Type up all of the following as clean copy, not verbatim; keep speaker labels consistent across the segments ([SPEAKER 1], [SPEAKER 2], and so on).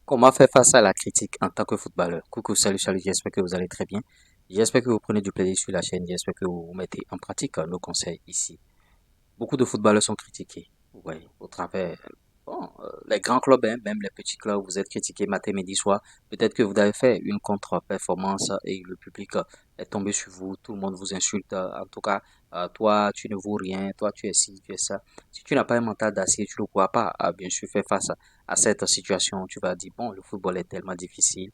[SPEAKER 1] Comment faire face à la critique en tant que footballeur? Coucou, salut, salut, j'espère que vous allez très bien. J'espère que vous prenez du plaisir sur la chaîne. J'espère que vous mettez en pratique nos conseils ici. Beaucoup de footballeurs sont critiqués. Oui, au travers, bon, les grands clubs, hein, même les petits clubs, vous êtes critiqués matin, midi, soir. Peut-être que vous avez fait une contre-performance et le public est tombé sur vous. Tout le monde vous insulte. En tout cas, toi, tu ne vaux rien. Toi, tu es ci, tu es ça. Si tu n'as pas un mental d'acier, tu ne pourras pas, bien sûr, faire face à cette situation. Tu vas dire, bon, le football est tellement difficile.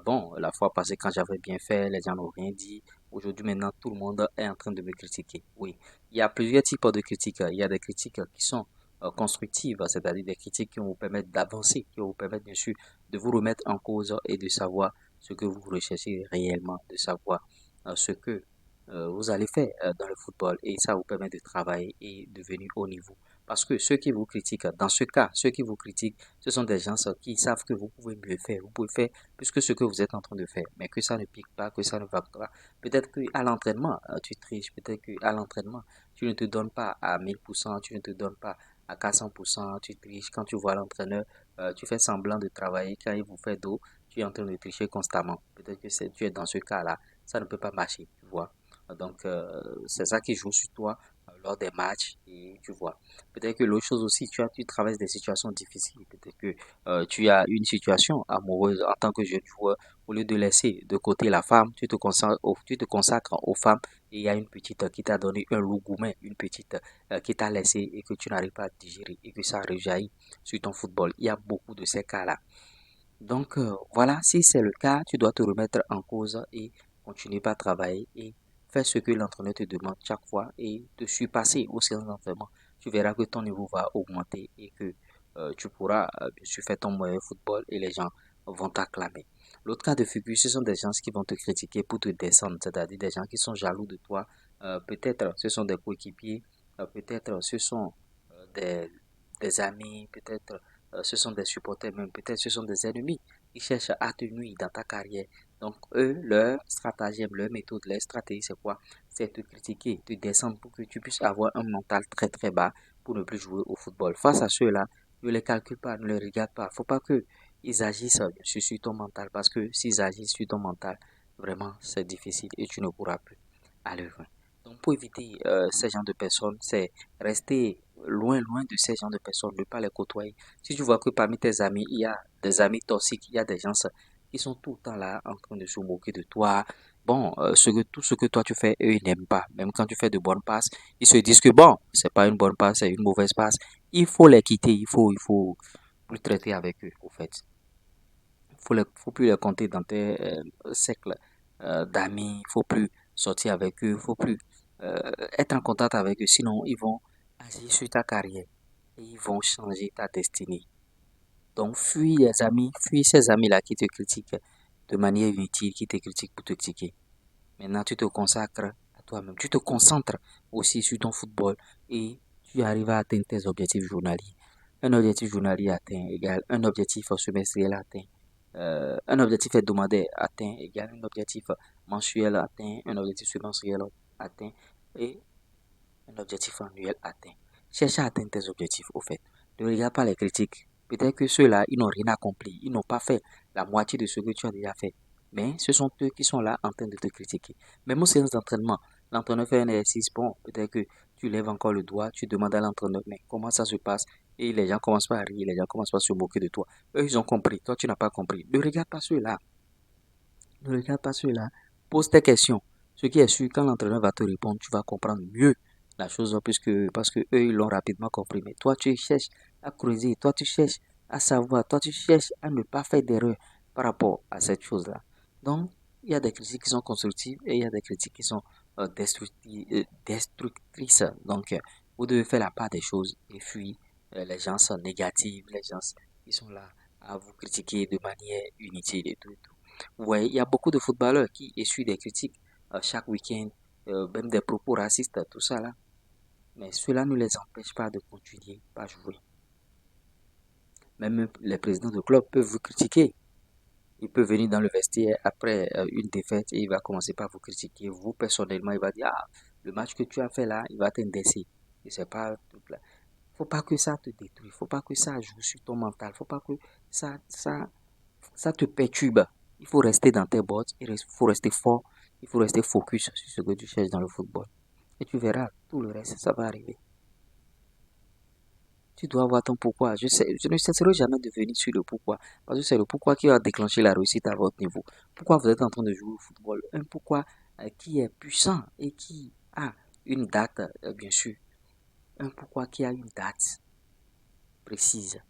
[SPEAKER 1] Bon, la fois passée, quand j'avais bien fait, les gens n'ont rien dit. Aujourd'hui, maintenant, tout le monde est en train de me critiquer. Oui, il y a plusieurs types de critiques. Il y a des critiques qui sont constructives, c'est-à-dire des critiques qui vont vous permettre d'avancer, qui vont vous permettre bien sûr de vous remettre en cause et de savoir ce que vous recherchez réellement, de savoir ce que vous allez faire dans le football et ça vous permet de travailler et de venir au niveau. Parce que ceux qui vous critiquent, dans ce cas, ceux qui vous critiquent, ce sont des gens qui savent que vous pouvez mieux faire, vous pouvez faire plus que ce que vous êtes en train de faire, mais que ça ne pique pas, que ça ne va pas. Peut-être qu'à l'entraînement, tu triches, peut-être qu'à l'entraînement, tu ne te donnes pas à 1000%, tu ne te donnes pas à 400%, tu triches. Quand tu vois l'entraîneur, tu fais semblant de travailler. Quand il vous fait dos, tu es en train de tricher constamment. Peut-être que tu es dans ce cas-là. Ça ne peut pas marcher, tu vois. Donc, c'est ça qui joue sur toi lors des matchs. Et tu vois. Peut-être que l'autre chose aussi, tu traverses des situations difficiles. Peut-être que tu as une situation amoureuse en tant que jeune joueur. Au lieu de laisser de côté la femme, tu te consacres aux femmes et il y a une petite qui t'a donné un loup gourmet, une petite qui t'a laissé et que tu n'arrives pas à digérer et que ça rejaillit sur ton football. Il y a beaucoup de ces cas-là. Donc voilà, si c'est le cas, tu dois te remettre en cause et continuer par travailler et faire ce que l'entraîneur te demande chaque fois et te surpasser aux séances d'entraînement. Tu verras que ton niveau va augmenter et que tu pourras bien sûr faire ton meilleur football et les gens vont t'acclamer. L'autre cas de figure, ce sont des gens qui vont te critiquer pour te descendre, c'est-à-dire des gens qui sont jaloux de toi. Peut-être ce sont des coéquipiers, peut-être ce sont des amis, peut-être ce sont des supporters même, peut-être ce sont des ennemis qui cherchent à te nuire dans ta carrière. Donc eux, leur stratagème, leur méthode, leur stratégie, c'est quoi? C'est te critiquer, te descendre pour que tu puisses avoir un mental très très bas pour ne plus jouer au football. Face à ceux-là, ne les calcule pas, ne les regarde pas. Faut pas que ils agissent sur ton mental parce que s'ils agissent sur ton mental, vraiment c'est difficile et tu ne pourras plus aller loin. Donc pour éviter ces genres de personnes, c'est rester loin, loin de ces genres de personnes, ne pas les côtoyer. Si tu vois que parmi tes amis, il y a des amis toxiques, il y a des gens qui sont tout le temps là en train de se moquer de toi. Bon, tout ce que toi tu fais, eux, ils n'aiment pas. Même quand tu fais de bonnes passes, ils se disent que bon, c'est pas une bonne passe, c'est une mauvaise passe. Il faut les quitter, il faut plus traiter avec eux, au fait. Faut plus les compter dans tes cercles d'amis, faut plus sortir avec eux, faut plus être en contact avec eux, sinon ils vont agir sur ta carrière et ils vont changer ta destinée. Donc, fuis les amis, fuis ces amis-là qui te critiquent de manière inutile, qui te critiquent pour te critiquer. Maintenant, tu te consacres à toi-même, tu te concentres aussi sur ton football et tu arrives à atteindre tes objectifs journaliers. Un objectif journalier atteint égale un objectif semestriel atteint. Un objectif hebdomadaire atteint égale un objectif mensuel atteint, un objectif semestriel atteint et un objectif annuel atteint. Cherche à atteindre tes objectifs, au fait. Ne regarde pas les critiques. Peut-être que ceux-là, ils n'ont rien accompli. Ils n'ont pas fait la moitié de ce que tu as déjà fait. Mais ce sont eux qui sont là en train de te critiquer. Même aux séances d'entraînement, l'entraîneur fait un exercice. Bon, peut-être que tu lèves encore le doigt, tu demandes à l'entraîneur, mais comment ça se passe? Et les gens commencent pas à rire, les gens commencent pas à se moquer de toi. Eux, ils ont compris. Toi, tu n'as pas compris. Ne regarde pas ceux-là. Ne regarde pas ceux-là. Pose tes questions. Ce qui est sûr, quand l'entraîneur va te répondre, tu vas comprendre mieux la chose parce que eux, ils l'ont rapidement compris. Mais toi, tu cherches à creuser. Toi, tu cherches à savoir. Toi, tu cherches à ne pas faire d'erreur par rapport à cette chose-là. Donc, il y a des critiques qui sont constructives et il y a des critiques qui sont destructrices. Donc, vous devez faire la part des choses et fuir les gens sont négatifs, les gens qui sont là à vous critiquer de manière inutile et tout et tout. Ouais, il y a beaucoup de footballeurs qui essuient des critiques chaque week-end, même des propos racistes, tout ça là. Mais cela ne les empêche pas de continuer à jouer. Même les présidents de club peuvent vous critiquer. Il peut venir dans le vestiaire après une défaite et il va commencer par vous critiquer. Vous, personnellement, il va dire, ah, le match que tu as fait là, il va t'indécider. Et c'est pas tout là. Faut pas que ça te détruise. Faut pas que ça joue sur ton mental. Faut pas que ça Ça te perturbe. Il faut rester dans tes bottes, il faut rester fort, il faut rester focus sur ce que tu cherches dans le football. Et tu verras, tout le reste, ça va arriver. Tu dois avoir ton pourquoi. Je ne cesserai jamais de venir sur le pourquoi. Parce que c'est le pourquoi qui va déclencher la réussite à votre niveau. Pourquoi vous êtes en train de jouer au football. Un pourquoi qui est puissant et qui a une date, bien sûr. Un pourquoi qui a une date précise.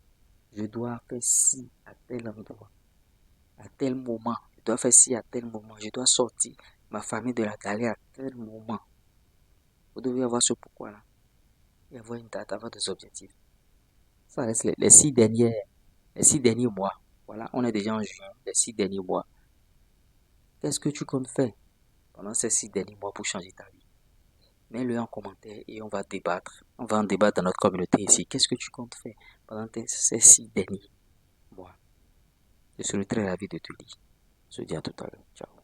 [SPEAKER 1] Je dois faire ci à tel endroit, à tel moment. Je dois faire ci à tel moment. Je dois sortir ma famille de la galère à tel moment. Vous devez avoir ce pourquoi-là. Et avoir une date, avoir des objectifs. Ça reste les 6 derniers mois. Voilà, on est déjà en juin, les 6 derniers mois. Qu'est-ce que tu comptes faire pendant ces 6 derniers mois pour changer ta vie? Mets-le en commentaire et on va débattre. On va en débattre dans notre communauté ici. Qu'est-ce que tu comptes faire pendant ces 6 derniers mois? Je serai très ravi de te lire. Je te dis à tout à l'heure. Ciao.